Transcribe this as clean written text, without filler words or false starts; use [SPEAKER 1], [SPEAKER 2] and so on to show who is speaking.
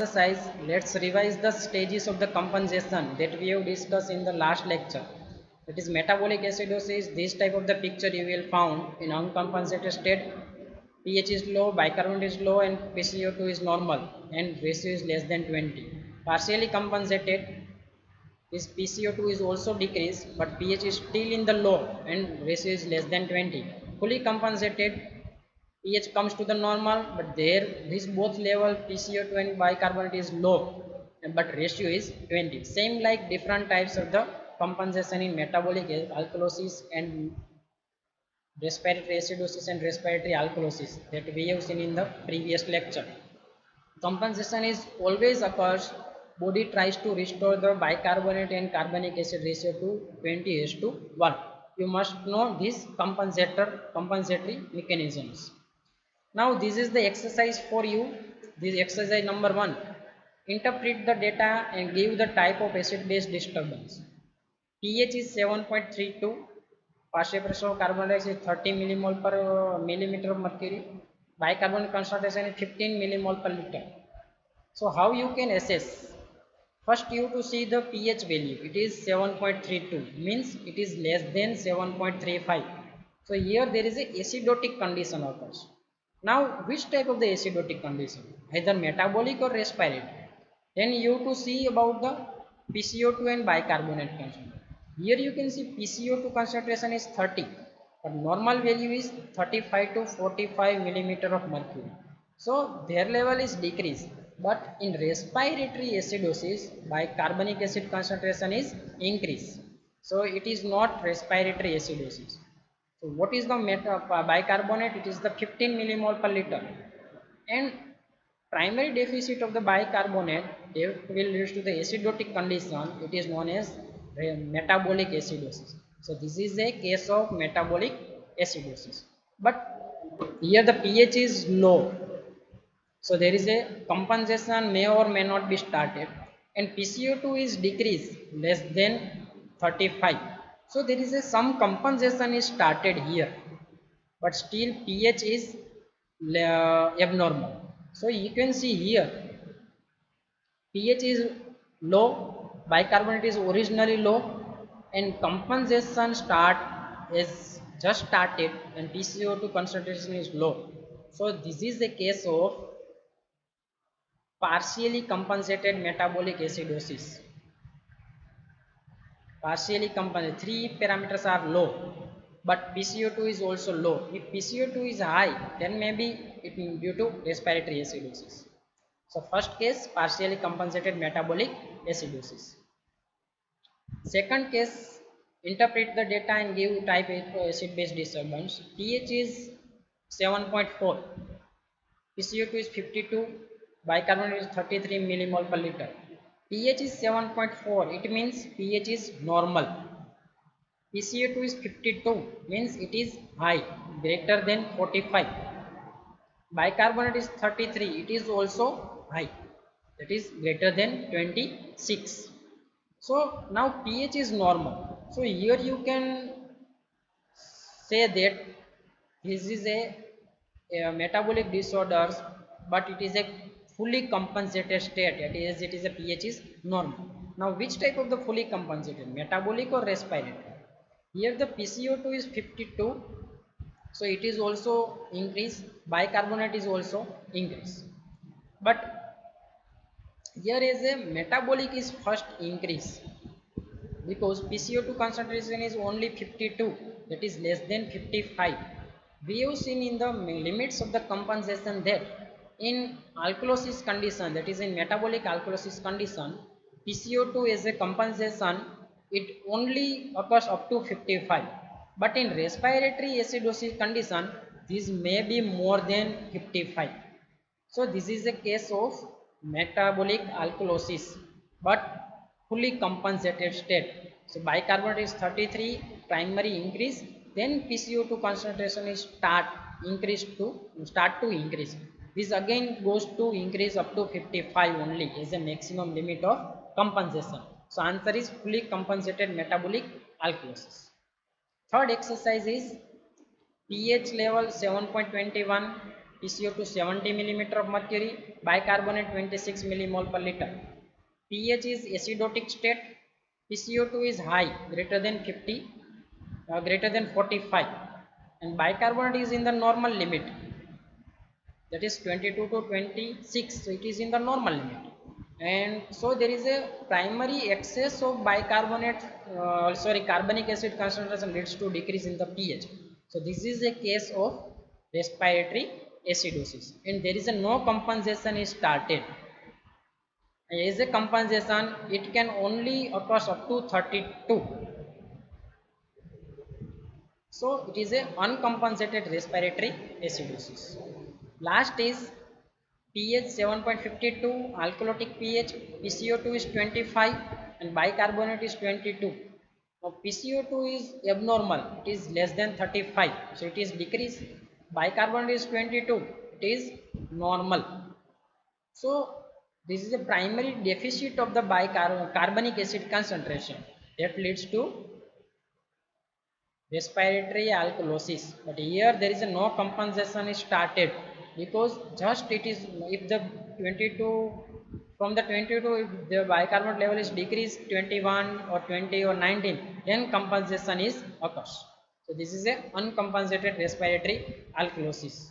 [SPEAKER 1] Exercise, let's revise the stages of the compensation that we have discussed in the last lecture. That is metabolic acidosis. This type of the picture you will found in uncompensated state. pH is low, bicarbonate is low, and PCO2 is normal, and ratio is less than 20. Partially compensated, this PCO2 is also decreased, but pH is still in the low, and ratio is less than 20. Fully compensated, pH comes to the normal, but there this both level PCO2 and bicarbonate is low, but ratio is 20. Same like different types of the compensation in metabolic alkalosis and respiratory acidosis and respiratory alkalosis that we have seen in the previous lecture. Compensation is always occurs. Body tries to restore the bicarbonate and carbonic acid ratio to 20:1. You must know these compensatory mechanisms. Now this is the exercise for you. This exercise number 1. Interpret the data and give the type of acid base disturbance. pH is 7.32. Partial pressure of carbon dioxide is 30 millimole per millimeter of mercury. Bicarbonate concentration is 15 millimole per liter. So how you can assess? First you to see the pH value. It is 7.32, means it is less than 7.35. So here there is a acidotic condition occurs. Now which type of the acidotic condition? Either metabolic or respiratory. Then you to see about the PCO2 and bicarbonate concentration. Here you can see PCO2 concentration is 30, but normal value is 35 to 45 millimeter of mercury. So their level is decreased, but in respiratory acidosis bicarbonic acid concentration is increased. So it is not respiratory acidosis. So what is the bicarbonate? It is the 15 millimole per liter, and primary deficit of the bicarbonate that will lead to the acidotic condition. It is known as metabolic acidosis. So this is a case of metabolic acidosis. But here the pH is low, so there is a compensation may or may not be started, and PCO2 is decreased less than 35. So there is a some compensation is started here, but still pH is abnormal. So you can see here pH is low, bicarbonate is originally low, and compensation start is just started, and PCO2 concentration is low. So this is the case of partially compensated metabolic acidosis. Partially compensated, three parameters are low, but PCO2 is also low. If PCO2 is high, then maybe it is due to respiratory acidosis. So first case, partially compensated metabolic acidosis. Second case, interpret the data and give type acid base disturbance. pH is 7.4, PCO2 is 52, bicarbonate is 33 millimole per liter. pH is 7.4, it means pH is normal. PCO2 is 52, means it is high, greater than 45. Bicarbonate is 33, it is also high, that is greater than 26. So now pH is normal. So here you can say that this is a metabolic disorders, but it is a fully compensated state. That is, it is a pH is normal. Now which type of the fully compensated, metabolic or respiratory? Here the PCO2 is 52, so it is also increased, bicarbonate is also increased, but here is a metabolic is first increase, because PCO2 concentration is only 52, that is less than 55. We have seen in the limits of the compensation that in alkalosis condition, that is in metabolic alkalosis condition, PCO2 is a compensation, it only occurs up to 55, but in respiratory acidosis condition this may be more than 55. So this is a case of metabolic alkalosis, but fully compensated state. So bicarbonate is 33, primary increase, then PCO2 concentration is start to increase. This again goes to increase up to 55 only is a maximum limit of compensation. So answer is fully compensated metabolic alkalosis. Third exercise is pH level 7.21, PCO2 70 millimeter of mercury, bicarbonate 26 millimole per liter. pH is acidotic state. PCO2 is high, greater than 50, greater than 45, and bicarbonate is in the normal limit, that is 22 to 26, so it is in the normal limit. And so there is a primary excess of bicarbonate, carbonic acid concentration leads to decrease in the pH. So this is a case of respiratory acidosis, and there is a no compensation is started. As a compensation, it can only occur up to 32. So it is a uncompensated respiratory acidosis. Last is pH 7.52, alkalotic pH, PCO2 is 25 and bicarbonate is 22. Now PCO2 is abnormal, it is less than 35, so it is decreased. Bicarbonate is 22, it is normal. So this is a primary deficit of the carbonic acid concentration that leads to respiratory alkalosis. But here there is a no compensation is started, because just it is, if the 22, from the 22, if the bicarbonate level is decreased 21 or 20 or 19, then compensation is occurs. So this is a uncompensated respiratory alkalosis.